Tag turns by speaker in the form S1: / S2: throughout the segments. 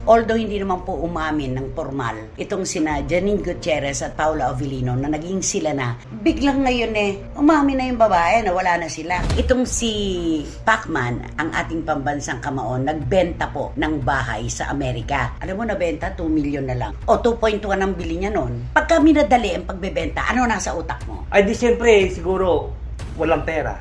S1: Although hindi naman po umamin ng formal itong sina Janine Gutierrez at Paula Avellino na naging sila na, biglang ngayon umamin na yung babae na wala na sila. Itong si Pacman, ang ating pambansang kamaon, nagbenta po ng bahay sa Amerika. Alam mo, nabenta 2 million na lang. O 2.1 ang bili niya nun. Pagka minadali ang pagbebenta, ano nasa utak mo?
S2: Ay di siyempre, siguro walang pera.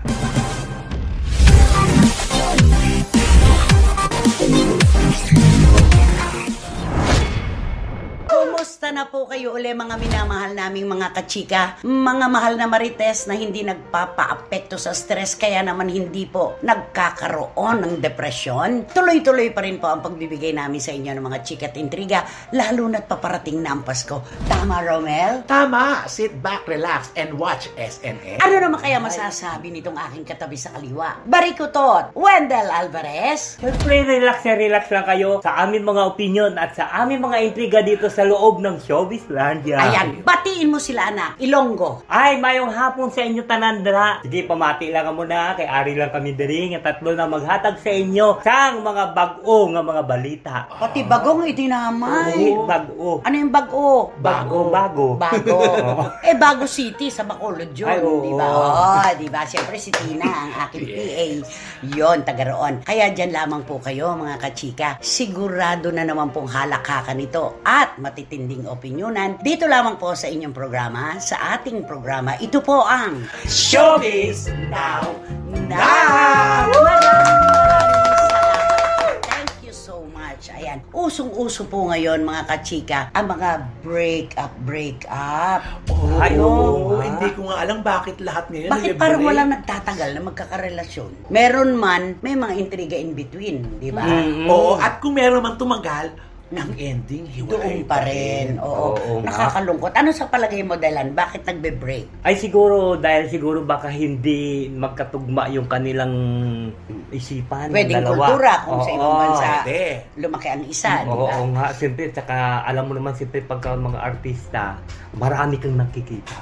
S1: Kumusta na po kayo uli mga minamahal naming mga kachika? Mga mahal na marites na hindi nagpapa-apekto sa stress kaya naman hindi po nagkakaroon ng depresyon. Tuloy-tuloy pa rin po ang pagbibigay namin sa inyo ng mga chika at intriga, lalo na't paparating na ang Pasko. Tama, Romel?
S3: Tama! Sit back, relax, and watch SNN.
S1: Ano naman kaya masasabi nitong aking katabi sa kaliwa? Barikutot, Wendell Alvarez.
S2: Siyempre, relax lang kayo sa aming mga opinion at sa aming mga intriga dito sa loob ng Showbizlandia.
S1: Ayan, batiin mo sila na, Ilonggo.
S2: Ay, mayong hapon sa inyo tanandra. Sige, pamati lang ka muna. Kay Ari lang kami diri. Ang tatlo na maghatag sa inyo sang mga bag-o nga mga balita.
S1: Pati bagong itinamay.
S2: Bag-o.
S1: Ano yung bago?
S2: Bago.
S1: Bago City sa Bacolod yun, di ba? Di ba? Siyempre si Tina, ang aking PA. Yon, taga roon. Kaya dyan lamang po kayo, mga kachika. Sigurado na naman pong halakakan ito at matitinding opinyonan. Dito lamang po sa inyong programa, sa ating programa. Ito po ang
S3: Showbiz Now!
S1: Ayan, usong-uso po ngayon mga kachika ang mga break up.
S3: Hindi ko nga alam bakit lahat ngayon.
S1: Bakit parang walang nagtatagal na magkakarelasyon? Meron man, may mga intriga in between, di ba?
S3: Oo, at kung meron man tumagal, ang ending, hiwalay
S1: doon pa rin. Oo, nakakalungkot. Ano sa palagay mo, Dylan? Bakit nagbe-break?
S2: Ay siguro, baka hindi magkatugma yung kanilang isipan.
S1: Pwedeng
S2: dalawa.
S1: kultura kung sa ibang bansa
S3: hindi.
S1: lumaki ang isa, di ba?
S2: Oo nga, siyempre, tsaka alam mo naman siyempre pagka mga artista, marami kang nakikita.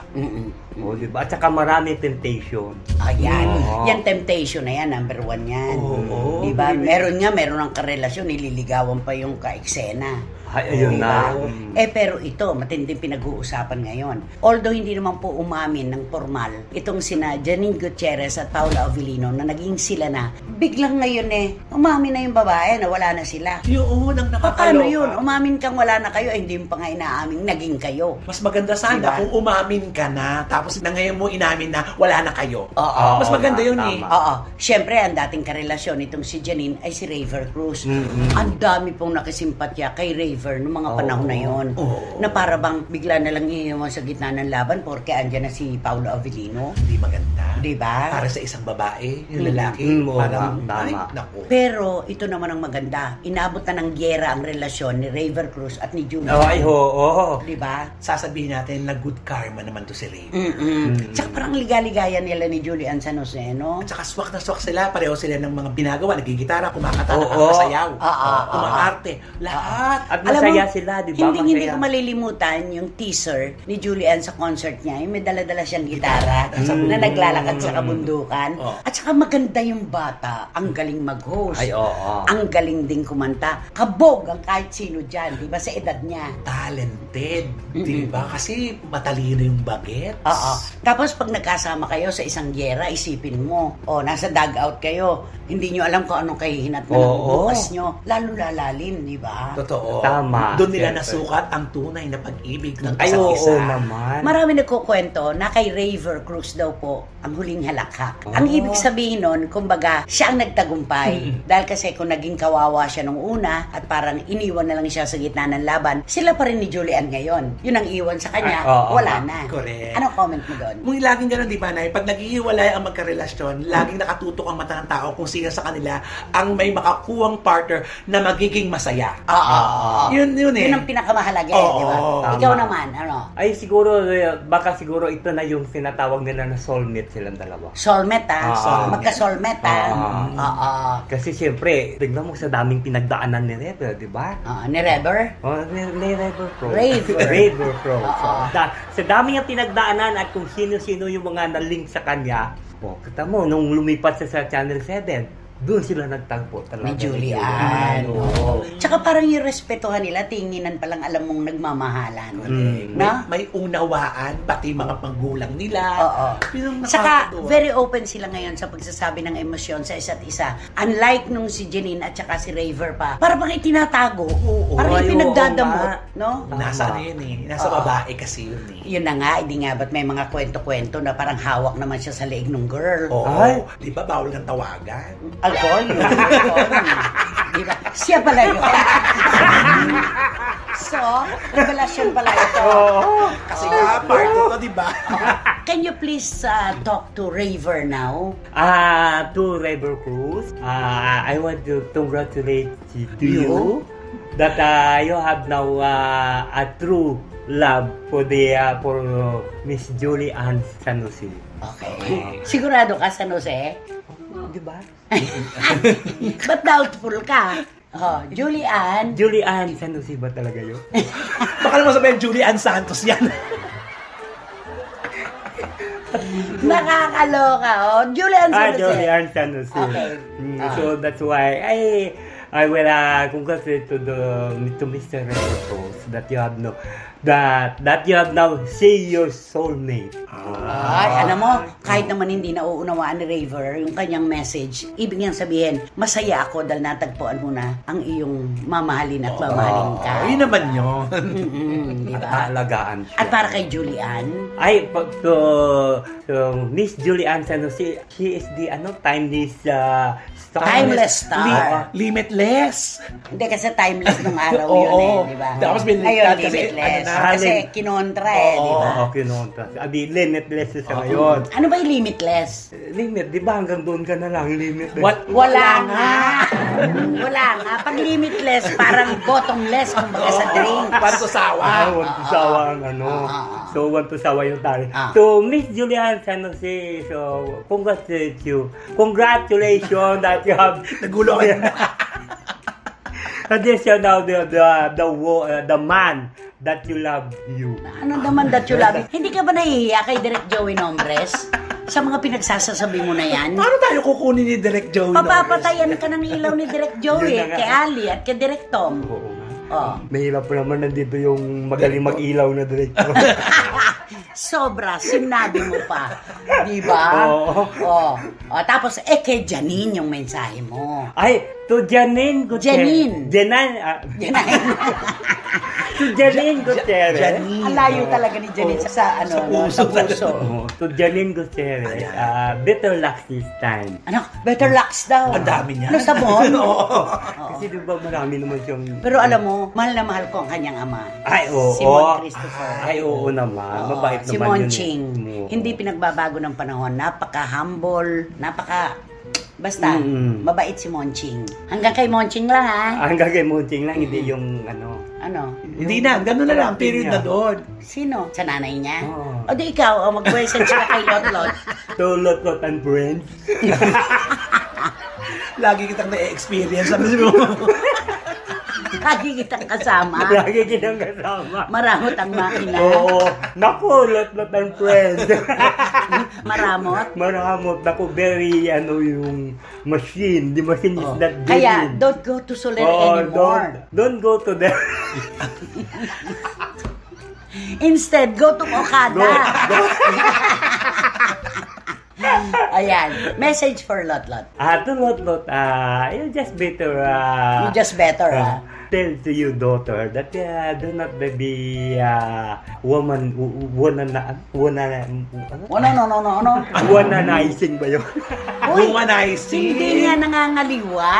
S2: O, di ba? At saka marami temptation.
S1: Ayan. Yan temptation na yan, number 1 yan. Di ba? Meron ng karelasyon, nililigawan pa yung ka-eksena.
S2: Ay, ayun na.
S1: Pero ito, matinding pinag-uusapan ngayon. Although hindi naman po umamin ng formal itong sina Janine Gutierrez at Paula Avellino na naging sila na, biglang ngayon umamin na yung babae na wala na sila.
S3: Yun, ang nakakaloka.
S1: Paano yun? Umamin kang wala na kayo, hindi mo pa nga inaaming naging kayo.
S3: Mas maganda sana
S1: diba?
S3: kung umamin ka na, tapos na ngayon mo inamin na wala na kayo.
S1: Oo.
S3: Mas maganda yun
S1: Oo. Siyempre, ang dating karelasyon itong si Janine ay si Raver Cruz. Ang dami pong nakisimpatya kay Raver noong mga panahon na yon. Na para bang bigla na lang iiwan sa gitna ng laban porque andyan na si Paula Avellino.
S3: Hindi maganda.
S1: Diba?
S3: Para sa isang babae, yung lalaki. Parang,
S2: tama.
S3: Naku.
S1: Pero ito naman ang maganda. Inabot na ng gyera ang relasyon ni Raver Cruz at ni Julie. Diba?
S3: Sasabihin natin na good karma naman to si Ray.
S1: Tsaka parang ligaligaya nila ni Julian San Jose, no?
S3: At saka swak na swak sila. Pareho sila ng mga ginagawa. Nagigitara, kumakata, nakakasayaw. Umaarte. Lahat.
S2: At masaya sila, di ba?
S1: Hindi ko malilimutan yung teaser ni Julian sa concert niya. Yung may dala-dala siyang gitara na naglalakad sa kabundukan. At saka maganda yung bata. Ang galing mag-host. Ang galing ding kumanta. Kabog ang kahit sino dyan. Di ba? Sa edad niya.
S3: Talented. Di ba? Kasi matalino yung bagets.
S1: Tapos pag nagkasama kayo sa isang gyera, isipin mo, nasa dugout kayo. Hindi nyo alam kung anong kahihinat na ng bukas nyo. Lalo lalalim, di ba?
S3: Totoo.
S2: Tama.
S3: Doon nila nasukat ang tunay na pag-ibig ng
S2: Ay,
S3: isa't isa.
S2: naman.
S1: Marami nagkukwento na kay Raver Cruz daw po ang huling halakhak. Ang ibig sabihin nun, kumbaga, siya ang nagtagumpay. Dahil kasi kung naging kawawa siya nung una at parang iniwan na lang siya sa gitna ng laban, sila pa rin ni Julian ngayon. Yun ang iwan sa kanya, wala na.
S3: Correct.
S1: Anong comment mo doon?
S3: Kung laging gano'n, di ba, Nay? Pag naghihiwalay ang magkarelasyon, laging nakatutok ang mata ng tao kung sino sa kanila ang may makakuwang partner na magiging masaya. Yun
S1: Yun ang pinakamahalaga, di ba? Ikaw naman, ano?
S2: Ay, siguro, baka siguro ito na yung sinatawag nila na soulmate silang dalawa.
S1: Soulmate, magka-soulmate,
S2: Kasi siyempre, tignan mo sa daming pinagdaanan ni Rever, di ba?
S1: Ni Rever?
S2: Ni Rever Pro.
S1: Raver
S2: Pro. Sa dami niyang pinagdaanan at kung sino-sino yung mga na-link sa kanya, kita mo, nung lumipat siya sa Channel 7, doon sila nagtagpo talaga.
S1: May Julian.
S2: Oo.
S1: Tsaka parang yung respetuhan nila, tinginan palang alam mong nagmamahalan. Na?
S3: May unawaan, pati mga magulang nila.
S1: Oo.
S3: Yung
S1: Saka,
S3: nakakatuwa.
S1: very open sila ngayon sa pagsasabi ng emosyon sa isa't isa. Unlike nung si Janine at saka si Raver pa, para bang itinatago.
S3: Oo.
S1: Parang
S2: Ay,
S1: ipinagdadamot, no?
S3: Nasa ano yun eh. Nasa babae kasi yun eh.
S1: Yun na nga, hindi nga ba't may mga kwento-kwento na parang hawak naman siya sa leeg ng girl.
S3: Oo.
S2: Ay.
S3: Di ba bawal kang tawagan?
S1: Alcohol yun. Diba? Siya pala yun. So, revelasyon pala ito.
S3: Kasi nga, part ito, di ba?
S1: Can you please talk to Raver now?
S2: To River Cruz, I want to congratulate to you that you have now a true love for for Miss Julie Ann San Jose.
S1: Okay. Sigurado ka, San Jose?
S2: Di ba?
S1: Ba't doubtful ka? Oh, Julian.
S2: Julie Ann San Jose ba talaga yun?
S3: Baka naman sabihin, Julian Santos yan.
S1: Nakakaloka, oh. Julian San Jose.
S2: Julie Ann San Jose.
S1: Okay.
S2: So that's why I will congratulate to Mr. River Cruz that you have no that you have now see your soulmate.
S1: Ay, alam mo, kahit naman hindi nauunawaan ni Raver yung kanyang message, ibig niyang sabihin, masaya ako dahil natagpuan mo na ang iyong mamahalin at mamahalin ka.
S3: Yun naman yun.
S1: Di
S2: At
S1: ba?
S2: aalagaan siya.
S1: At para kay Julian,
S2: So Miss Julie Ann San Jose, she is the timeless star.
S1: Timeless star.
S3: Limitless.
S1: Hindi kasi timeless nung araw
S3: Oo.
S1: yun eh, di ba?
S3: Tapos may
S1: Ngayon,
S3: kasi,
S1: limitless.
S3: ano na,
S1: kasi kinontra eh, di ba?
S2: Oo, kinontra. Limitless siya ngayon.
S1: Ano ba yung limitless?
S2: Limit, di ba hanggang doon ka na lang, limit.
S1: Wala nga. Wala nga. Pag limitless, parang bottomless kumbaga sa drink.
S3: Para sa sawa.
S2: Want to sawa ang So, want to sawa yung tali. So, Miss Julian San Jose, so, congratulations that you have
S3: Nagulo ka na.
S2: that is now the man that you love you.
S1: Ano naman that you love? Hindi ka ba nahihiya kay Direk Joey Nombres? Sa mga pinagsasasabi mo na yan?
S3: Paano tayo kukunin ni Direk Joey?
S1: Papapatayan ka ng ilaw ni Direk Joey,
S2: Yun na nga.
S1: kay Ali at kay Direk Tom.
S2: Oo nga.
S1: Oh.
S2: Mahirap pa naman nandito yung magaling mag-ilaw na diretso.
S1: Sobra, sinabi mo pa. Di ba?
S2: Oo.
S1: Oh. Oh, tapos, kay Janine yung mensahe mo.
S2: Ay, to Janine Gutierrez.
S1: Janine.
S2: To Janine Gutierrez.
S3: Janine.
S1: Ang layo talaga ni Janine sa
S3: Sa puso.
S2: To Janine Gutierrez. Better luck this time.
S1: Ano? Better Lux daw.
S3: Ang dami niya.
S1: Ano sabon?
S3: Oo.
S2: Kasi di ba marami naman siyang...
S1: Pero alam mo, mahal na mahal ko ang kanyang ama.
S2: Ay, oo.
S1: Si Mon Christopher.
S2: Ay, oo naman.
S1: Oo,
S2: Mabait
S1: si
S2: naman
S1: Mon
S2: yun.
S1: Ching.
S2: Oo.
S1: Hindi pinagbabago ng panahon. Napaka-humble. Basta, mabait si Monching. Hanggang kay Monching lang, ha?
S2: Ang gagay Monching lang, hindi yung
S1: Ano?
S3: Hindi na, gano'n na lang. Period na doon.
S1: Sino? Sa nanay niya?
S2: Oo.
S1: O di ikaw, mag-present siya kay Lot-Lot.
S2: To Lot and Friends.
S3: Lagi kitang na-experience. Sabi mo,
S1: Lagi kitang kasama.
S2: Lagi kitang kasama.
S1: Maramot ang makina.
S2: Oo. Naku, Lot and Friends.
S1: Maramot.
S2: Maramot. Naku, very, yung machine. The machine is that
S1: Kaya,
S2: genuine.
S1: don't go to Soler
S2: Oh,
S1: anymore.
S2: don't go to them.
S1: Instead, go to Okada. Ayan. Message for Lot-Lot.
S2: To Lot, you just better,
S1: You just better, ha?
S2: tell to your daughter that do not be womanizing ba yun?
S1: Uy,
S3: Womanizing.
S1: hindi niya nangangaliwa.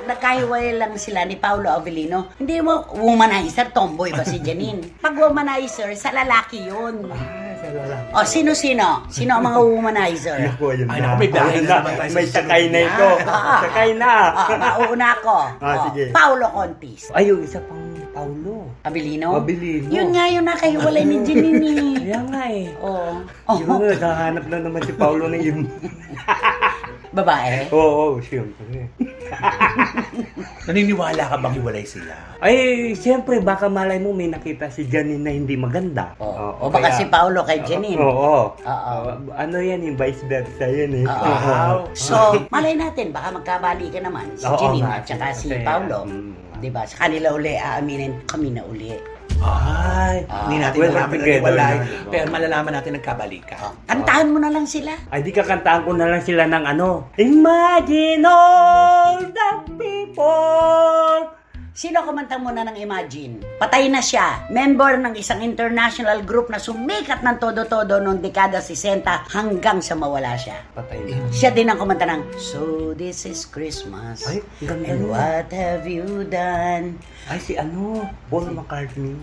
S1: Nagkahiwalay lang sila ni Paolo Avellino. Hindi mo, womanizer, tomboy ba si Janine? Pag womanizer, sa lalaki yun. O, sino-sino? Sino ang mga womanizer?
S2: Naku, ayun
S3: Ay,
S2: na.
S3: naku, may dahil
S2: Ayun
S3: na naman tayo sa
S2: May
S3: susunod
S2: sakay na
S3: na.
S2: ito.
S1: Ah.
S2: Sakay na.
S1: Mauna ako.
S2: Sige.
S1: Paolo Contis.
S2: Ay, yung isa pang Paulo.
S1: Avellino?
S2: Avellino.
S1: Yun nga yung nakahiwalay ni Janine.
S2: Kaya nga eh.
S1: Oo.
S2: Siguro naghahanap na naman si Paulo ng yung...
S1: Babae?
S2: Oo, siyempre.
S3: Naniniwala ka bang hiwalay sila?
S2: Ay, siyempre, baka malay mo may nakita si Janine na hindi maganda.
S1: O baka si Paolo kay Janine.
S2: Oo.
S1: Oo.
S2: Ano yan, yung vice versa yan eh.
S1: Wow. So, malay natin, baka magkabali ka naman si
S2: Oo
S1: Janine
S2: nga,
S1: at saka si
S2: kasi,
S1: Paolo. Diba? Sa kanila uli, aaminin, kami na uli.
S3: Ay, hindi natin
S2: well,
S3: malaman na
S2: together
S3: hiwalay.
S2: na, diba?
S3: Pero malalaman natin nagkabalikan.
S1: Kantahan mo na lang sila.
S2: Ay, di kakantaan ko na lang sila ng ano. Imagine all the people.
S1: Sino kumantang muna ng Imagine? Patay na siya. Member ng isang international group na sumikat ng todo-todo noong dekada 60 hanggang sa mawala siya.
S2: Patay na.
S1: Siya din ang kumanta ng So This Is Christmas.
S2: Ay, ganda
S1: And
S2: nun.
S1: what have you done?
S2: Ay, si ano? Paul McCartney.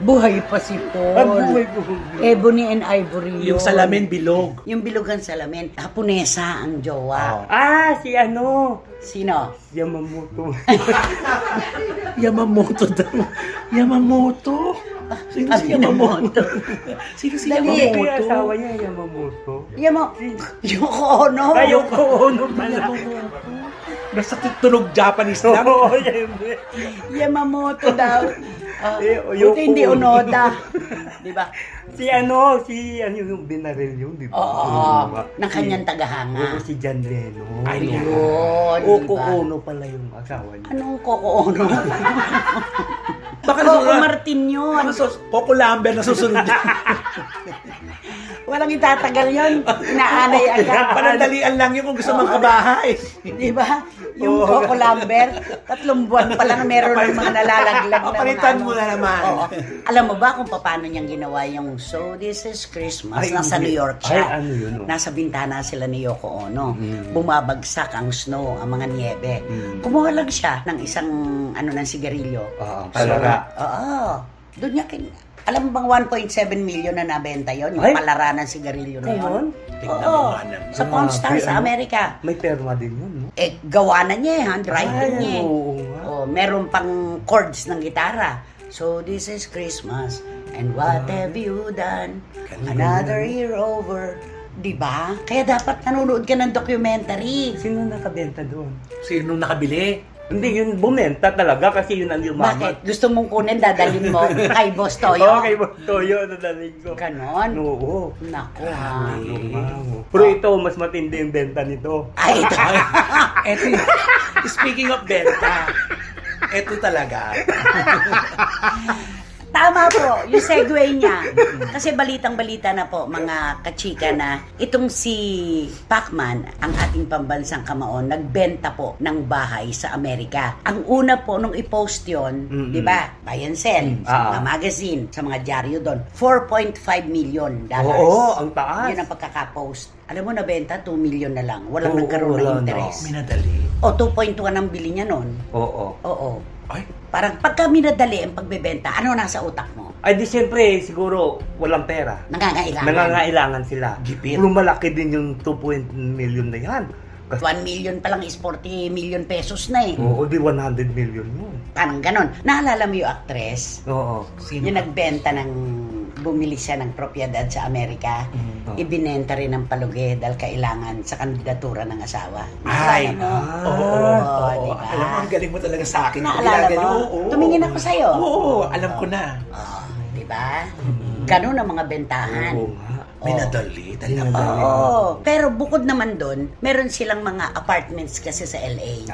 S1: Buhay pa si Paul.
S2: buhay po.
S1: Ebony and Ivory
S3: Yung
S1: yun.
S3: salamin bilog.
S1: Yung bilugan salamin. Hapunesa ang jowa.
S2: Ah, si ano?
S1: Sino?
S2: Yamamoto.
S3: Yamamoto daw. Yamamoto? Sino si Yamamoto? Sino si
S1: Dali.
S2: Yung
S3: Yamamoto?
S2: asawa niya, Yamamoto.
S1: Yoko Ono.
S2: Ayoko, ano pala?
S3: Nasa tunog Japanese lang.
S2: Oo, yan.
S1: Yamamoto daw.
S2: Yoko
S1: Buti hindi
S2: Ono.
S1: Onoda. Diba?
S2: Si ano yung binaril yun, di ba?
S1: Oo. Ng kanyang
S2: Oo,
S1: tagahanga.
S2: si John Lennon.
S3: Ay,
S1: Yun.
S2: Oko
S1: Diba?
S2: Ono pala yung asawa niya.
S1: Anong Coco Ono?
S3: Baka
S1: Coco
S3: nasusunod.
S1: Martin yun.
S3: Coco Lambert na susunod.
S1: Walang itatagal yun. Inaanay agad.
S3: Panandalian lang yun kung gusto mong kabahay.
S1: Di ba? Yung Coco Lambert, 3 buwan pa lang meron ng mga nalalaglag na
S3: Papalitan
S1: mga
S3: mo na naman.
S1: Oo. Alam mo ba kung paano niyang ginawa yung So This Is Christmas?
S2: Ay,
S1: Nasa
S2: hindi.
S1: New York siya.
S2: Ay, ano yun, oh?
S1: Nasa bintana sila ni Yoko Ono. Bumabagsak ang snow, ang mga niebe.
S2: Mm.
S1: Kumuha lang siya ng isang ng sigarilyo.
S2: Palara.
S1: Oo. Doon niya alam mo bang 1.7 million na nabenta yon yung
S2: Ay!
S1: palara ng sigarilyo na yun?
S3: Tignan
S1: Oo.
S3: mo nga naman.
S1: Sa Pawn Stars
S2: Ay,
S1: sa
S2: ano?
S1: Amerika.
S2: May perma din yun, no?
S1: Eh, gawa na niya, handwriting
S2: Ay,
S1: niya.
S2: oo nga.
S1: Oh, meron pang chords ng gitara. So this is Christmas, and what have you done? Another year over. Diba? Kaya dapat nanonood ka ng documentary.
S2: Sino nakabenta doon?
S3: Sino nakabili?
S2: Hindi, yun bumenta talaga kasi yun ang yumaman.
S1: Bakit? Gusto mong kunin, dadalhin mo kay Boss Toyo?
S2: Oo, kay Toyo, nadaling ko.
S1: Ganon?
S2: Oo.
S1: Naku ha.
S2: Pero ito, mas matindi yung benta nito.
S1: Ay, ito.
S3: Eto, speaking of benta, eto talaga.
S1: Tama po, yung segue niya. Kasi balitang-balita na po, mga kachika, na itong si Pacman, ang ating pambansang kamaon, nagbenta po ng bahay sa Amerika. Ang una po, nung i-post yun, di ba? Buy and sell, sa mga magazine, sa mga dyaryo doon, $4.5 million.
S2: Oo, ang taas.
S1: Yun ang pagkakapost. Alam mo, nabenta, 2 million na lang. Walang nagkaroon
S2: wala
S1: ng interest.
S3: Minadali.
S1: O, 2.1 ang bili niya noon.
S2: Oo.
S1: Oo.
S3: Ay,
S1: Parang pagka minadali ang pagbebenta, ano nasa utak mo?
S2: Ay di siyempre, siguro walang pera.
S1: Nangangailangan.
S2: Nangangailangan sila.
S3: Gipit.
S2: Pero malaki din yung 2 million na yan.
S1: 1 million pa lang is 40 million pesos na eh.
S2: Oo, di 100 million yun.
S1: Parang ganon. Naalala mo yung actress?
S2: Oo.
S3: sino?
S1: Yung nagbenta bumili siya ng propiedad sa Amerika. Ibinenta rin ng palugi dahil kailangan sa kandidatura ng asawa.
S3: Ay,
S1: Naalala mo?
S3: oo.
S1: diba?
S3: Alam mo, ang galing mo talaga sa akin.
S1: Naalala
S3: Ginagaling
S1: mo?
S3: oo.
S1: Tumingin ako sa'yo.
S3: Oo, alam ko na.
S1: Diba? Ganon ang mga bentahan.
S2: Oo nga.
S3: Minadali. Dali na
S2: Minadali.
S3: pa.
S1: Oo. Pero bukod naman doon, meron silang mga apartments kasi sa LA.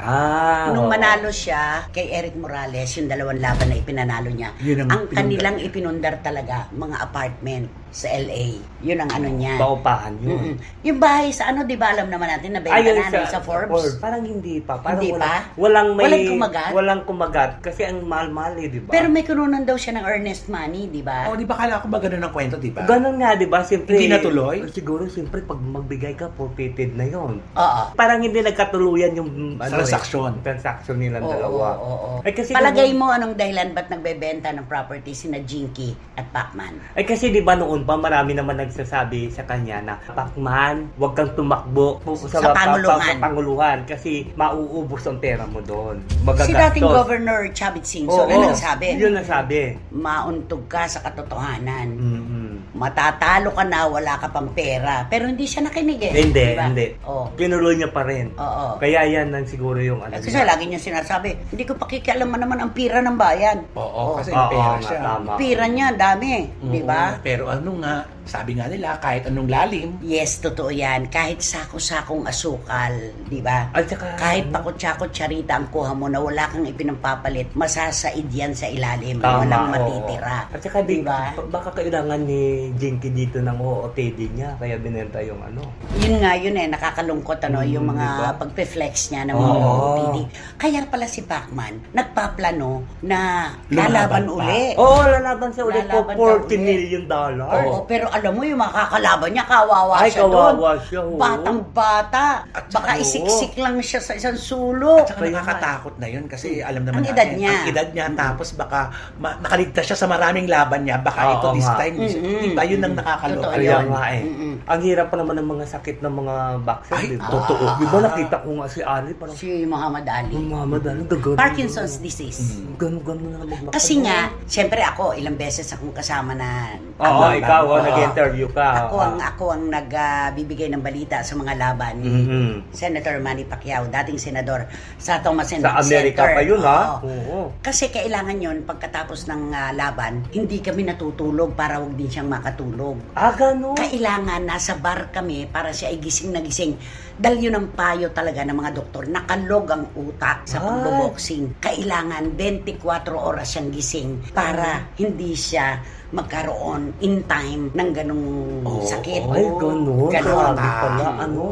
S1: Nung
S2: oo.
S1: manalo siya kay Eric Morales, yung 2 laban na ipinanalo niya,
S3: Yun ang
S1: ang kanilang ipinundar talaga, mga apartment sa LA. Yun ang ano niya.
S2: Paupahan yun.
S1: Yung bahay sa ano, di ba alam naman natin, nabenta
S2: Ayun
S1: na sa Forbes.
S2: Parang hindi pa. Parang
S1: Hindi
S2: walang
S1: pa? Walang kumagat?
S2: Walang kumagat. Kasi ang mahal-mahal eh, di ba?
S1: Pero may kununan daw siya ng earnest money, di ba?
S3: Oh, di ba kala ko ba ganun ang kwento, di ba?
S2: Ganun nga, di ba? Siyempre,
S3: Hindi natuloy?
S2: Siguro, siyempre, pag magbigay ka, forfeited na yon.
S1: Oo.
S2: Parang hindi nagkatuluyan yung
S3: Transaksyon.
S2: transaction nilang
S1: Oo,
S2: dalawa.
S1: oo.
S2: Ay, kasi
S1: Palagay mo anong dahilan ba't nagbebenta ng property sina Jinky at Pacman?
S2: Ay kasi di ba noon pa marami naman nagsasabi sa kanya na Pacman, huwag kang tumakbo
S1: Sa Panguluhan.
S2: Panguluhan kasi mauubos ang pera mo doon.
S1: Si
S2: Magagastos.
S1: dating Governor Chavit Singson
S2: Oo,
S1: na nagsabi,
S2: yun nagsabi.
S1: mauntog ka sa katotohanan.
S2: Mm-hmm.
S1: matatalo ka na, wala ka pang pera. Pero hindi siya nakinig eh.
S2: Hindi,
S1: Diba?
S2: hindi.
S1: Oh.
S2: Pinuloy niya pa rin.
S1: Oo.
S2: Kaya yan ang siguro yung ano.
S1: Kasi lagi niya sinasabi, hindi ko pakikialaman naman ang pira ng bayan.
S3: Oo, kasi
S2: Oo,
S3: pera
S2: nga,
S3: siya.
S2: tama.
S1: Pira niya, dami. Di ba?
S3: Pero ano nga, sabi nga nila, kahit anong lalim,
S1: Yes, totoo yan. Kahit sako-sakong asukal, di ba?
S2: At saka,
S1: Kahit pakutsa-kutsarita ang kuha mo na wala kang ipinapapalit, masasaid yan sa ilalim.
S2: Tama,
S1: Walang
S2: oo.
S1: matitira.
S2: At saka
S1: Diba?
S2: baka kailangan ni Jinky dito ng OOTD niya, kaya binenta yung ano.
S1: Yun nga yun nakakalungkot yung mga
S2: diba?
S1: pagpe-flex niya ng mga
S2: Oo.
S1: OOTD. Kaya pala si Pacman, nagpaplano na lalaban
S3: Lumaban pa.
S1: uli.
S2: Oo, lalaban siya ulit for
S1: Lalaban
S2: $40
S1: ka ulit.
S2: million.
S1: Oo, pero alam mo yung makakalaban niya, kawawa
S2: Ay,
S1: siya
S2: kawawa
S1: doon.
S2: siya, oo.
S1: Batang-bata.
S3: At saka,
S1: Baka
S2: oo.
S1: isiksik lang siya sa isang sulok.
S3: at saka nakakatakot na yun kasi alam naman
S1: Ang edad
S3: natin,
S1: niya.
S3: ang edad niya, tapos baka nakaligtas siya sa maraming laban niya, baka
S2: Oo
S3: ito this
S2: nga.
S3: time, diba, yun ang nakakaloko.
S1: Totoo
S2: Kaya
S1: yun.
S2: nga eh.
S1: Mm-mm.
S2: Ang hirap pa naman ng mga sakit ng mga boxer,
S3: Ay,
S2: di ba?
S3: totoo.
S2: Di ba nakita ko nga si Ali, parang,
S1: Si Muhammad Ali.
S2: Muhammad, ano, gano'n.
S1: Parkinson's disease.
S2: Gano'n na maglakad.
S1: Kasi nga, siyempre ako, ilang beses akong kasama na
S2: Oo,
S3: Ako,
S2: ikaw,
S3: oo.
S2: nag-interview ka.
S1: ako ang nagbibigay ng balita sa mga laban ni
S2: Mhm.
S1: Senator Manny Pacquiao, dating senador sa Thomas and
S2: Sa Amerika
S1: Center.
S2: pa yun, ha?
S1: Oo.
S2: Oo.
S1: Kasi kailangan yon pagkatapos ng laban, hindi kami natutulog para wag din siyang makatulog.
S2: Ah, gano'n?
S1: Kailangan nasa bar kami para siya ay gising na gising. Dahil yun ang payo talaga ng mga doktor. Nakalog ang utak sa
S2: Ay.
S1: pagboboxing. Kailangan 24 oras siyang gising para hindi siya magkaroon in time ng ganong
S3: Oo,
S1: sakit.
S2: Ay, gano'n.
S1: Ganon.
S2: Grabe pala, ano.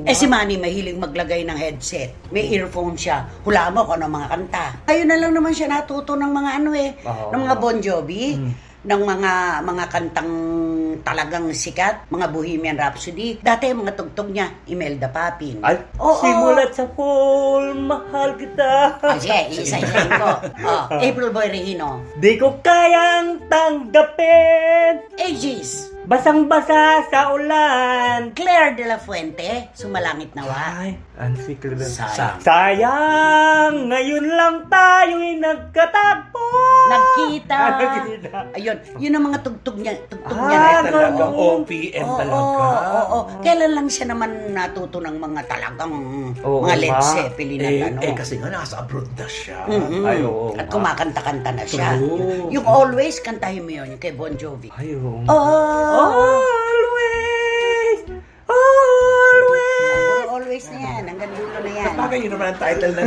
S1: Eh si Manny mahilig maglagay ng headset. May earphone siya. Hulaan mo kung ano mga kanta. Ayun na lang naman siya natuto ng mga
S2: Oo.
S1: ng mga Bon Jovi, ng mga kantang talagang sikat, mga Bohemian Rhapsody. Dati mga tugtog niya, Imelda Papin.
S2: Ay,
S1: Oo.
S2: simulat sa pool, mahal kita.
S1: Sige, isa-isahin ko. April Boy Regino.
S2: Di ko kayang tanggapin.
S1: Aegis.
S2: Basang-basa sa ulan.
S1: Claire de la Fuente. Sumalangit nawa.
S2: Ay, ang secret na.
S1: Sayang.
S2: Sayang, ngayon lang tayo'y nagkatagpo.
S1: Nagkita.
S2: Nagkita.
S1: Ayun, yun ang mga tugtog niya.
S2: Ah,
S1: na
S3: Talagang
S2: Oo.
S3: OPM
S1: Oo,
S3: talaga.
S1: oo. Kailan lang siya naman natuto ng mga talagang
S2: Oo,
S1: mga Led
S2: ma.
S1: Zeppelin at ano.
S3: Kasi nga nasa abroad na siya.
S1: Mm-mm.
S2: Ay, oo
S1: At
S2: nga.
S1: kumakanta-kanta na siya.
S3: True.
S1: Yung Always, kantahin mo yun, yung kay Bon Jovi.
S2: Ay, oo.
S1: Always! Always na yan, hanggang dulo na yan.
S3: Bagay yun naman ang title ng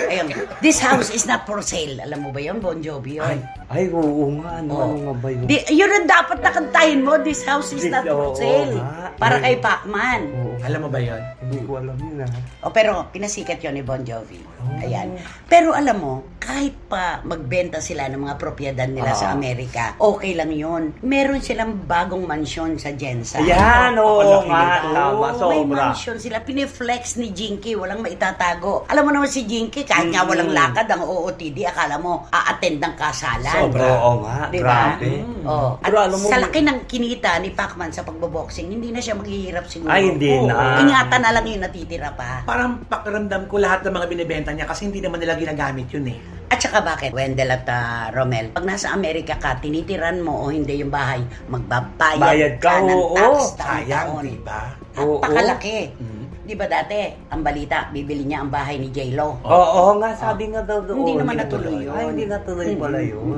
S1: Ayun, This House is Not For Sale. Alam mo ba yun, Bon Jovi yun?
S2: Ay, oo nga. Ano,
S1: Oo.
S2: ano nga ba yun?
S1: Yun ang dapat nakantahin mo, This House is Not For
S2: Oo
S1: Sale.
S2: nga.
S1: Para kay Pacman.
S2: Oo.
S3: Alam mo ba yun?
S2: Hindi ko alam yun, ah.
S1: Pero pinasikat yun ni Bon Jovi. Ayan. Pero alam mo, kahit pa magbenta sila ng mga propiedad nila sa Amerika, okay lang yun. Meron silang bagong mansyon sa Jensen.
S2: Ayan, oo
S3: Palaki
S2: nga.
S3: nito.
S2: Tama,
S1: May
S2: sobra.
S1: mansion sila. Piniflex ni Jinky. Walang maitatago. Alam mo naman si Jinky, kahit nga walang lakad ang OOTD, akala mo a-attend ng kasalan.
S3: Sobra.
S2: Oo nga.
S1: Diba?
S2: Grabe.
S1: Oh. At
S2: Pero alam mo,
S1: sa laki ng kinita ni Pacman sa pagboboxing, hindi na siya maghihirap siguro.
S2: Ay, hindi
S3: Oo.
S2: na.
S1: Ingatan na lang yung natitira pa.
S3: Parang pakiramdam ko lahat ng mga binibenta niya kasi hindi naman nila ginagamit yun eh.
S1: At saka bakit, Wendell at Romel, pag nasa Amerika ka, tinitiran mo o hindi yung bahay, magbabayad
S2: Bayad ka,
S1: ng
S2: oo.
S1: tax
S3: Sayang,
S1: taon.
S3: diba?
S2: Oo.
S1: Napakalaki.
S3: Mhm.
S1: Di ba dati, ang balita, bibili niya ang bahay ni J-Lo.
S2: Oo nga, sabi nga daw doon.
S1: Hindi naman natuloy yun.
S2: Ay, hindi natuloy pala yun.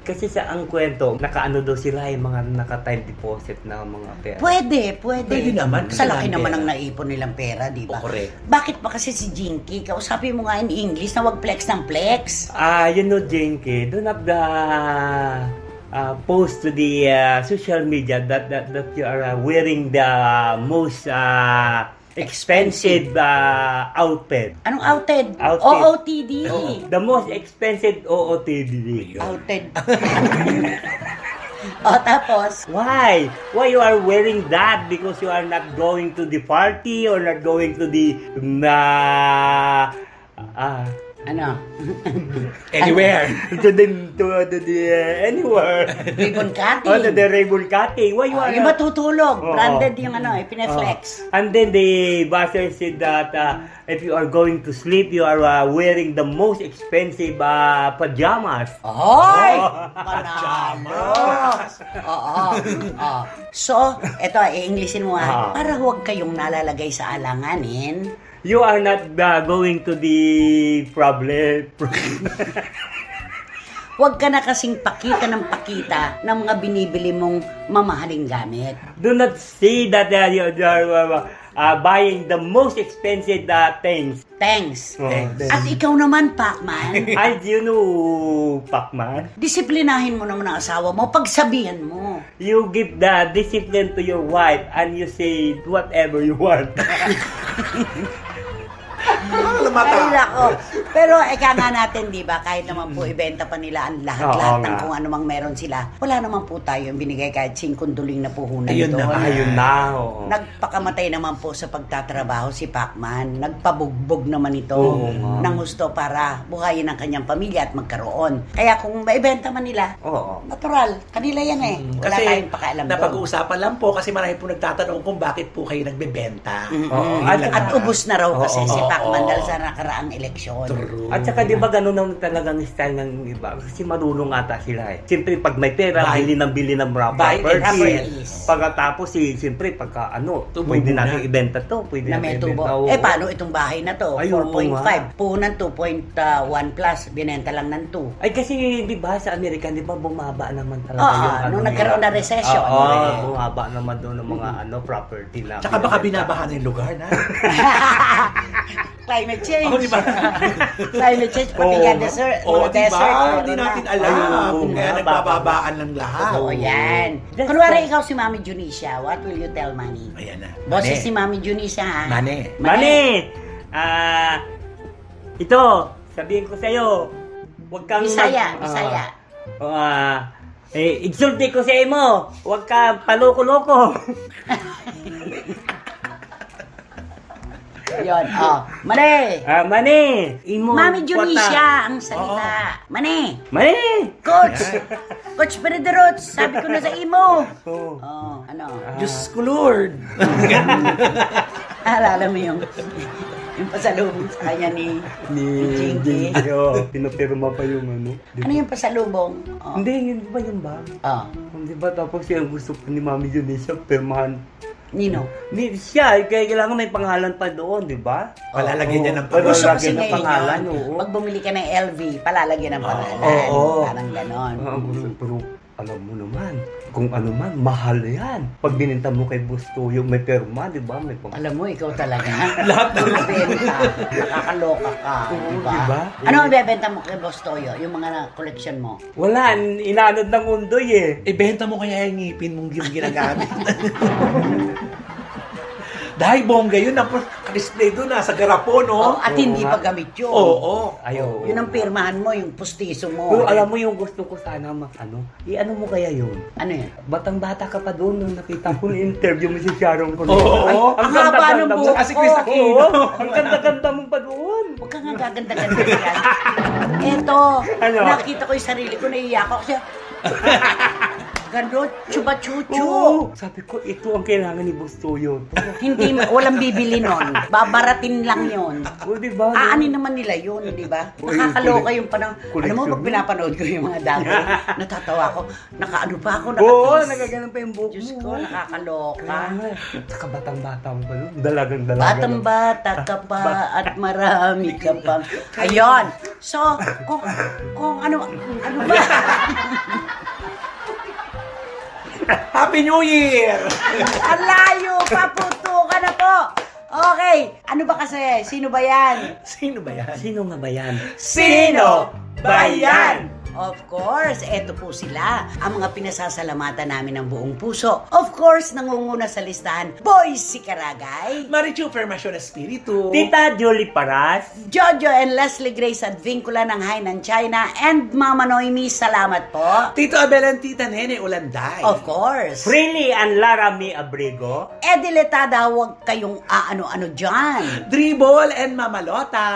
S2: Kasi sa ang kwento, nakaano daw sila yung mga naka-time deposit na mga pera.
S1: Pwede.
S3: Pwede naman, kasi
S1: Sa laki
S3: lang
S1: naman
S3: pera.
S1: ang naipon nilang pera, di ba?
S3: O, correct.
S1: Bakit pa kasi si Jinky, kausapin mo nga in English na wag flex ng flex.
S2: You know, Jinky, do not post to the social media that you are wearing the most expensive outfit.
S1: Anong outed?
S2: Outfit.
S1: OOTD.
S2: The most expensive OOTD.
S1: Outed. Tapos,
S2: Why? Why you are wearing that? Because you are not going to the party or not going to the
S1: Ano?
S3: Anywhere.
S2: to the anywhere.
S1: Ribbon cutting.
S2: Oh, to the ribbon cutting. Why you are
S1: Yung matutulog.
S2: Oo.
S1: Branded yung ano, pineflex.
S2: And then the buzzer said that if you are going to sleep, you are wearing the most expensive pajamas.
S1: Hoy!
S2: Oh.
S1: Panalo! Oo. Oo. So, eto, i-Englishin mo para huwag kayong nalalagay sa alanganin.
S2: You are not going to the problem.
S1: Huwag ka na kasing pakita ng pakita ng mga binibili mong mamahaling gamit.
S2: Do not say that you are buying the most expensive things.
S1: Thanks.
S2: Oh,
S1: At ikaw naman, Pacman,
S2: As you know, Pacman,
S1: disiplinahin mo naman ang asawa mo, pagsabihan mo.
S2: you give the discipline to your wife and you say whatever you want.
S1: Ay, nako. Pero eka nga natin, di ba, kahit naman po ibenta pa nila ang lahat-lahat
S2: Oo
S1: ng
S2: nga.
S1: kung ano mang meron sila, wala naman po tayo yung binigay kahit 5 duling na puhunan
S3: Ayun
S1: doon.
S3: na,
S2: Ayun na. Oo.
S1: Nagpakamatay naman po sa pagtatrabaho si Pacman. Nagpabugbog naman ito
S2: Oo nga.
S1: ng gusto para buhayin ang kanyang pamilya at magkaroon. Kaya kung maibenta man nila,
S2: Oo.
S1: natural. Kanila yan eh. Wala
S3: Kasi
S1: tayong pakialam doon.
S3: napag-uusapan lang po kasi marami po nagtatanong kung bakit po kayo nagbebenta.
S2: Oo.
S1: At ubus na raw kasi
S2: Oo,
S1: si Pacman
S3: oo.
S1: dahil sa nakaraang eleksyon.
S3: True.
S2: At saka di ba ganun naman talagang style ng iba? Kasi marunong ata sila eh. Siyempre pag may pera,
S3: Buy.
S2: bili ng
S3: Buy and
S2: property.
S1: sell.
S2: Pagkatapos siyempre pagka
S3: Tubo
S2: pwede
S3: muna.
S2: natin ibenta to. Pwede
S1: Na may
S2: natin
S1: tubo.
S2: ibenta. Oo.
S1: Paano itong bahay na to?
S2: Ay, oo
S1: 4.5. Puhunan 2.1 plus. Binenta lang ng 2.
S2: Ay kasi di ba sa Amerika, di ba bumaba naman talaga
S1: Oo,
S2: yung
S1: nung
S2: nila.
S1: nagkaroon na recession.
S2: Oo, bumaba naman doon ng mga property na.
S3: Tsaka baka binabahan yung lugar na.
S1: Climate change.
S3: Oh, di ba?
S1: Climate change, pati
S2: Oo.
S1: nga desert.
S3: Oo,
S1: mga
S3: di
S1: desert.
S3: ba?
S1: meron
S3: Hindi
S1: na.
S3: natin alam.
S2: Oo,
S3: Kaya
S2: nga,
S3: nagbababaan lang lahat.
S1: Oo, yan. Kunwari ikaw si Mami Junisha, what will you tell Manny?
S3: Ayan na.
S1: Boses si Mami Junisha, ha?
S3: Mane.
S2: Mani! Ito, sabihin ko sa'yo, huwag kang...
S1: Bisaya, Bisaya.
S2: Exulti ko sa mo, huwag ka paloko-loko.
S1: Yun, Mani!
S2: Mani! Imo,
S1: Mami Junisha ang salita. Mani!
S2: Mani!
S1: Coach! Coach Perederots, sabi ko na sa imo.
S2: Oh.
S1: Ano?
S3: Diyos ko, Lord.
S1: Alala mo yung pasalubong sa kanya ni Jinky.
S2: Pinapirma pa yung ano.
S1: Ano yung pasalubong?
S2: Hindi, yun ba yung ba? Hindi ba tapos yung gusto ko ni Mami Junisha, pirmahan.
S1: Nino?
S2: Hindi siya, kaya kailangan may pangalan pa doon, di ba?
S3: Palalagyan niya ng
S2: Wala
S1: Gusto
S2: lagyan
S1: kasi
S2: ng
S1: ngayon
S2: pangalan,
S1: yun.
S2: oo.
S1: Pag bumili ka ng LV, palalagyan ng pangalan.
S2: Oo.
S1: Parang ganon.
S2: Pero alam mo naman, kung ano man, mahal yan. Pag bininta mo kay Busto, yung may perma, di ba? May pangalan.
S1: Alam mo, ikaw talaga.
S3: Lahat ng
S1: benta. Nakakaloka ka.
S2: Oo,
S1: Diba?
S2: diba?
S1: Ano ang bebenta mo kay Boss Toyo? Yung mga collection mo?
S2: Wala, inanod ng undoy eh.
S3: Ibenta mo kaya yung ngipin mong ginagamit. Dahil bongga yun, display doon, nasa garapo, no?
S1: At hindi pa gamit yun.
S3: Oo.
S2: Ayaw.
S1: Yun ang pirmahan mo, yung pustiso mo.
S2: Pero alam mo yung gusto ko sana i-ano mo kaya yun?
S1: Ano yun?
S2: Batang-bata ka pa doon nung nakita ko na interview mo si Sharon ko.
S3: Oo.
S1: Ang haba ng buhok
S3: Saka si Chris
S1: ko.
S3: Aquino.
S2: Ang ganda-ganda mo pa doon.
S1: Huwag ka nga gaganda-ganda yan. Eto,
S2: Ano?
S1: nakita ko yung sarili ko, naiiyak ako kasi gano'n, chuba-chuchu.
S2: Oo. Sabi ko, ito ang kailangan ni Busto yun.
S1: Hindi, walang bibili nun. Babaratin lang yun.
S2: O, diba?
S1: Aanin naman nila yun, di ba?
S2: Uy,
S1: Nakakaloka yung panang...
S2: collection
S1: Alam mo, pag
S2: mo.
S1: pinapanood ko yung mga dati, natatawa ako. Nakaano pa ako,
S2: Oo,
S1: nakatis.
S2: nagaganon pa yung buhok
S1: Diyos
S2: mo.
S1: ko, nakakaloka.
S2: Kaya nga, saka batang-bata mo pa yun. Dalagang-dalaga.
S1: Batang-bata ka pa at marami ka pa. Ayun. So, kung ano ba?
S3: Happy New Year!
S1: Ang layo, paputo ka na po. Okay, ano ba kasi? Sino ba yan?
S3: Sino ba yan?
S2: Sino nga ba yan?
S3: Sino ba yan?
S1: Of course, eto po sila, ang mga pinasasalamatan namin ng buong puso. Of course, nangunguna sa listahan, Boy si Karagay,
S3: Marichu Fermacion Espiritu.
S2: Tita Julie Paras.
S1: Jojo and Leslie Grace Advincula ng Hainan, China, and Mama Noemi, salamat po.
S3: Tito Abel and Tita Nene Ulanday.
S1: Of course.
S2: Freely and Laramie Abrigo.
S1: Ediletada, huwag kayong aano-ano dyan.
S3: Dribble and Mamalota.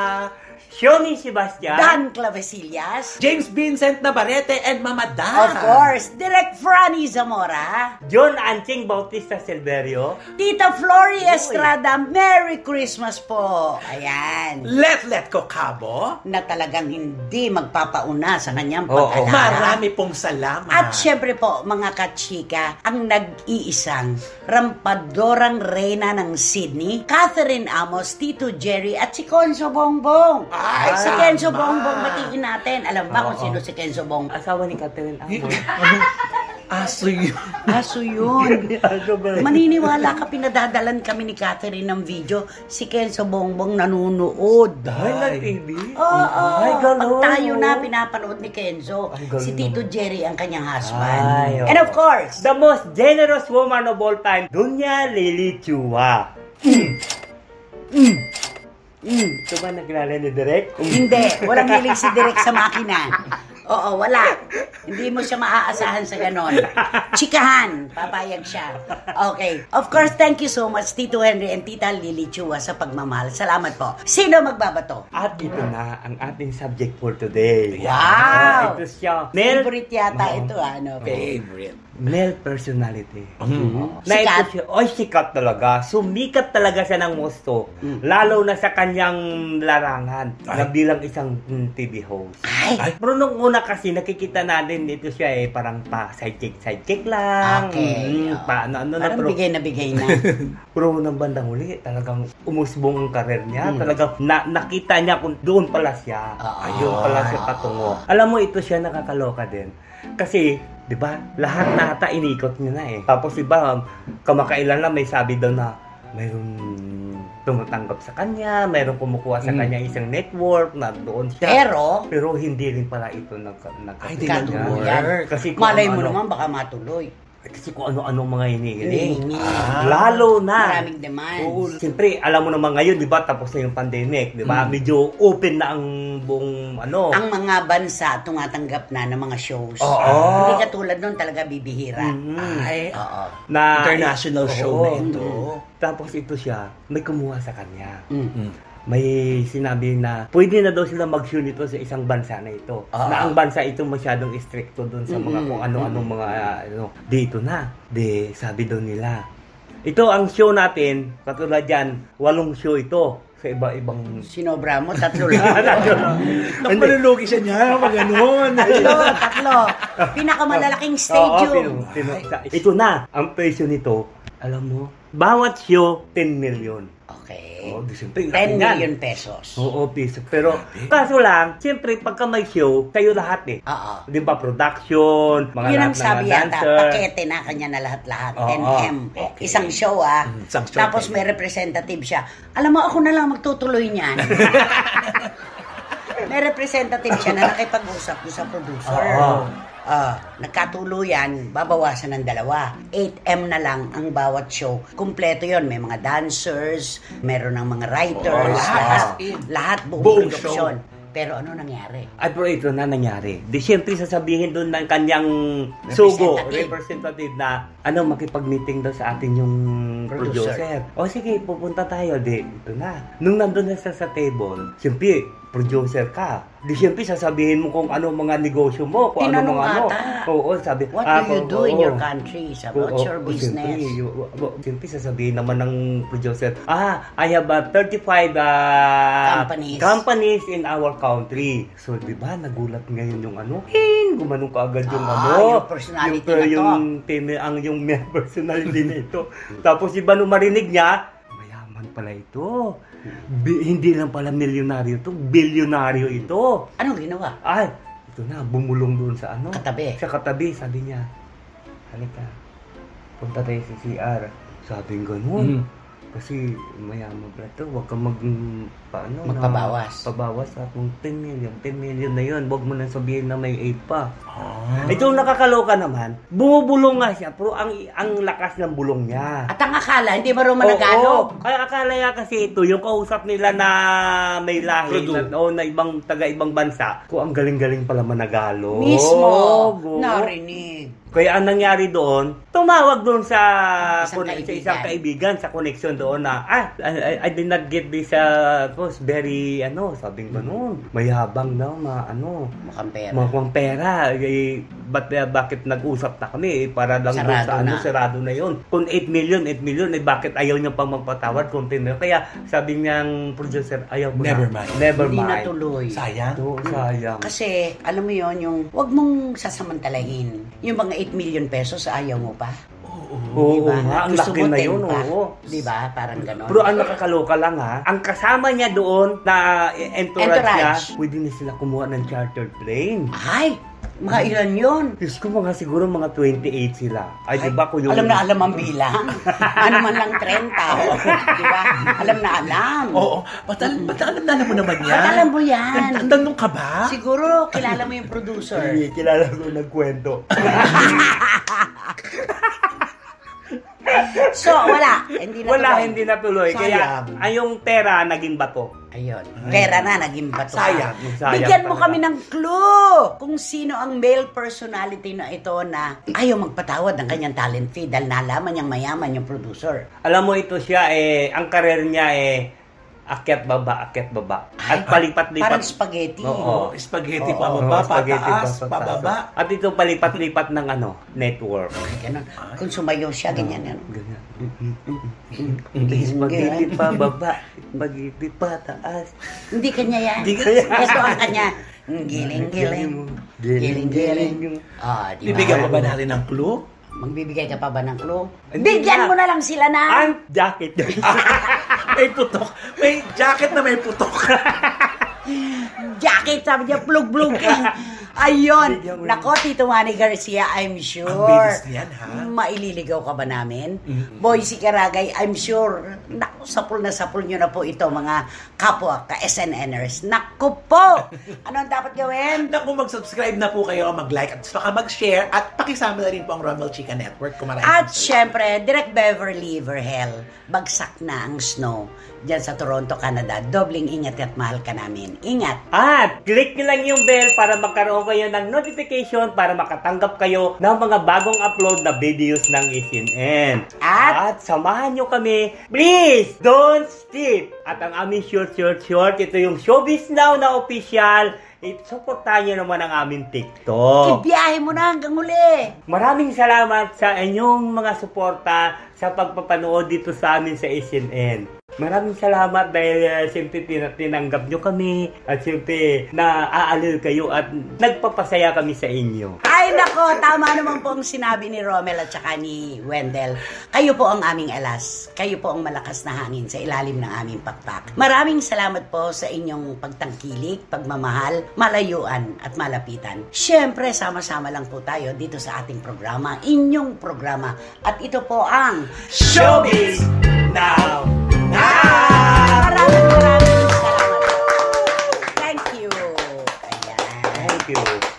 S2: Shoni Sebastian.
S1: Dan Clavesillas.
S3: James Vincent Navarrete and Mama Dan.
S1: Of course, Direk Franny Zamora.
S2: John Anching Bautista Silverio.
S1: Tita Flory Estrada, Merry Christmas po. Ayan.
S3: Let Ko Cabo.
S1: Na talagang hindi magpapauna sa kanyang
S2: Oo.
S1: pag-alala.
S3: Marami pong salamat.
S1: At syempre po, mga kachika, ang nag-iisang rampadorang reyna ng Sydney, Catherine Amos, Tito Jerry, at si Kenzo Bongbong.
S3: Ay,
S1: Si Kenzo
S3: tama.
S1: Bongbong, batiin natin. Alam ba kung
S2: Oo.
S1: sino si Kenzo Bongbong?
S2: Asawa ni Catherine Amos.
S3: Aso yun.
S1: Aso yun.
S2: Aso ba?
S1: Maniniwala ka, pinadadalan kami ni Catherine ng video. Si Kenzo Bongbong nanunood.
S2: Ay, nag-TV?
S1: Oo.
S2: Ay,
S1: Pag
S2: gano'n.
S1: tayo na, pinapanood ni Kenzo.
S2: Ay, gano'n
S1: Si Tito
S2: naman.
S1: Jerry ang kanyang husband.
S2: Ay, oo.
S1: And of course,
S2: The most generous woman of all time, Dunya Lily Chua. Ito ba nagkilala ni Direk?
S1: hindi. Walang hilig si Direk sa makina. Oo, wala. Hindi mo siya maaasahan sa ganon. Chikahan. Papayag siya. Okay. Of course, thank you so much, Tito Henry and Tita Lily Chua sa pagmamahal. Salamat po. Sino magbabato?
S2: At ito na ang ating subject for today.
S1: Wow!
S2: Ito siya. Male,
S1: Favorite yata ito, ano?
S3: Favorite.
S2: male personality.
S1: Mm-hmm.
S2: Na ito
S1: Sikat.
S2: siya, sikat talaga. Sumikat talaga siya ng gusto. Lalo na sa kanyang larangan na bilang isang TV host.
S1: Ay!
S2: Pero nung una kasi nakikita natin dito siya parang pa sidekick lang.
S1: Okay.
S2: Ano na
S1: Parang
S2: pero
S1: bigay na bigay na.
S2: pero ng bandang huli talagang umusbong ang karir niya. Talagang nakita niya kung doon pala siya. Ayun pala siya patungo. Alam mo ito siya nakakaloka din. Kasi 'di ba? Lahat nata inikot niya na eh. Tapos 'di ba kamakailan lang may sabi daw na mayroong tumatanggap sa kanya, mayroong kumukuha sa kanya isang network na doon siya. Pero hindi rin pala ito
S1: Katuluyan.
S2: Kasi
S1: Malay mo naman baka matuloy.
S2: kasi kung ano-ano mga hinihiling.
S1: Hinihingi.
S2: Lalo na.
S1: Maraming demands.
S2: Oo, siyempre, alam mo naman ngayon, di ba, tapos na yung pandemic, di ba? Medyo open na ang buong
S1: Ang mga bansa tumatanggap na ng mga shows.
S2: Oo.
S1: Hindi katulad nun talaga bibihira.
S3: Ay,
S1: Oo.
S2: na
S3: international show
S2: Oo.
S3: na ito.
S2: Tapos ito siya, may kumuha sa kanya. May sinabi na pwede na daw sila mag-show nito sa isang bansa na ito. Na ang bansa ito masyadong stricto doon sa mga kung ano-anong mga dito na. Sabi daw nila. Ito ang show natin, katulad yan, 8 show ito sa iba-ibang
S1: Sinobra mo, 3 lang.
S3: Napalulugi siya niya, pag ganun.
S1: Tatlo. Pinakamalalaking stage yun.
S2: Ito na, ang presyo nito, alam mo, bawat show, 10 million.
S1: Okay.
S2: Oh, siyempre,
S1: 10
S2: yan.
S1: million pesos.
S2: Oo, piso. Pero, kaso lang, siyempre, pagka may show, kayo lahat eh.
S1: Oo.
S2: Di ba, production, mga
S1: Yun
S2: lahat
S1: ang sabi
S2: ng mga
S1: yata,
S2: dancer.
S1: pakete na kanya na lahat-lahat.
S2: Oo.
S1: 10M.
S2: Okay.
S1: Isang show
S3: Isang show,
S1: Tapos
S3: 10M.
S1: may representative siya. Alam mo, ako na lang magtutuloy niyan. May representative siya na nakipag-usap doon sa producer.
S2: Oo.
S1: Nagkatuluyan, babawasan ng 2. 8M na lang ang bawat show. Kumpleto yon. May mga dancers, meron ng mga writers, lahat buong
S3: Buong
S1: production. Pero ano nangyari?
S2: Ay, pero ito na nangyari. Di siyempre sasabihin doon ng kanyang sugo, representative na, makipag-meeting daw sa atin yung producer. O sige, pupunta tayo. Ito na. Nung nandun na sa table, siyempre, producer ka. Di siyempre sasabihin mo kung ano mga negosyo mo, kung ano
S1: Tinanong
S2: mga ano.
S1: ata.
S2: Oo, sabi.
S1: What do you do in your country? What's your business?
S2: Siyempre sasabihin naman ng producer, I have 35 companies in our country. So, di ba, nagulat ngayon yung gumanong kaagad yung
S1: yung personality na to.
S2: Yung personality na ito. Tapos, iba nung marinig niya, mayaman pala ito. Hindi lang pala milyonaryo ito, bilyonaryo ito.
S1: Anong ginawa?
S2: Ay, ito na, bumulong doon sa
S1: Katabi.
S2: Sa katabi, sabi niya, halika, punta tayo sa CR. Sabi nga ganun. Kasi mayaman pala ito, huwag kang
S1: magpabawas.
S2: Pabawas sa kung 10 million. 10 million na yun, huwag mo na sabihin na may 8 pa. Ito nakakaloka naman, bumubulong nga siya, pero ang lakas ng bulong niya.
S1: At ang akala, hindi marunong managalog.
S2: Kaya akala niya kasi ito, yung kausap nila na may lahi na ibang taga-ibang bansa, ang galing-galing pala managalog.
S1: Mismo, narinig.
S2: Kaya ang nangyari doon, tumawag doon sa
S1: Isang
S2: isang kaibigan sa connection doon na, I did not get this, it was very, sabing ganun, mayabang daw, mukhang pera. Bakit nag-usap na kami? Para lang sarado na yun. Kung 8 million, bakit ayaw niya pang magpatawad kung kaya sabi niyang producer, ayaw ko
S3: Never
S2: na.
S3: mind.
S2: Never
S1: Hindi
S2: mind.
S1: natuloy.
S3: Sayang.
S2: Sayang.
S1: Kasi, alam mo yon yung, wag mong sasamantalahin. Yung mga 8 million pesos, ayaw mo pa.
S2: Oo
S1: Diba?
S2: nga, ang
S1: Gusto
S2: laki
S1: mo
S2: na
S1: 10
S2: yun.
S1: pa.
S2: Oo.
S1: Diba? Parang ganon.
S2: Pero ang nakakaloka lang ang kasama niya doon na entourage niya, pwede na sila kumuha ng chartered plane.
S1: Ay! Mga ilan yun?
S2: Diyos ko, siguro mga 28 sila. Ay, diba ko yung...
S1: Alam na alam ang bilang. Ano man lang 30. Diba? Alam na alam.
S3: Oo. Ba't alam mo naman yan?
S1: Ba't alam mo yan?
S3: Tanong ka ba?
S1: Siguro, kilala mo yung producer.
S2: Hindi, kilala ko nagkwento.
S1: So, wala. Hindi na tuloy.
S2: Hindi natuloy. Kaya, yung pera naging bato.
S1: Ayun. Pera na, naging bato.
S3: Sayang.
S1: Bigyan mo kami ng clue kung sino ang male personality na ito na ayaw magpatawad ng kanyang talent fee dahil nalaman niyang mayaman yung producer.
S2: Alam mo, ito siya, ang karir niya, akyat baba. At palipat-lipat.
S1: Parang spaghetti.
S2: Oo.
S3: Spaghetti pababa, pataas, pababa.
S2: At ito palipat-lipat ng network.
S1: Ganun. Kung sumayo siya, ganyan.
S2: Ganyan. Spaghetti pababa, spaghetti pataas.
S1: Hindi kanya yan.
S2: Hindi kanya.
S1: Ito ang kanya. Giling-giling. Giling-giling. Diba?
S3: Bibigyan pa ba natin ng clue?
S1: Magbibigay ka pa ba ng clue?
S2: Hindi
S1: Bigyan
S2: na.
S1: mo na lang sila na.
S2: Ang jacket.
S3: May putok. May jacket na may putok.
S1: Jacket, sabi niya, plug-plug. Ayun. Nako, Tito Manny Garcia, I'm sure.
S3: Ang bilis niyan, ha?
S1: Maililigaw ka ba namin? Boy, si Karagay, I'm sure. Naku, sapul na sapul nyo na po ito, mga kapwa ka-SNNers. Naku po! Ano ang dapat gawin?
S3: Naku, mag-subscribe na po kayo, mag-like at saka mag-share at pakisama na rin po ang Romel Chica Network kung maraming
S1: At syempre, Direk Beverly Verhel, bagsak na ang snow dyan sa Toronto, Canada. Dobling ingat at mahal ka namin. Ingat!
S2: At click nyo lang yung bell para magkaroon kayo ng notification para makatanggap kayo ng mga bagong upload na videos ng SNN. At samahan nyo kami, please, don't skip! At ang aming short, ito yung Showbiz Now na official. Supportahan nyo naman ang aming TikTok.
S1: Ibiyahe mo na hanggang uli!
S2: Maraming salamat sa inyong mga suporta sa pagpapanood dito sa amin sa SNN. Maraming salamat dahil siyempre tinanggap nyo kami at siyempre naaaliw kayo at nagpapasaya kami sa inyo.
S1: Ay nako, tama naman po ang sinabi ni Romel at saka ni Wendell. Kayo po ang aming alas. Kayo po ang malakas na hangin sa ilalim ng aming pakpak. Maraming salamat po sa inyong pagtangkilik, pagmamahal, malayuan at malapitan. Siyempre, sama-sama lang po tayo dito sa ating programa, inyong programa. At ito po ang
S3: Showbiz Now!
S1: Maraming salamat. Thank you. Ayan.
S2: Thank you.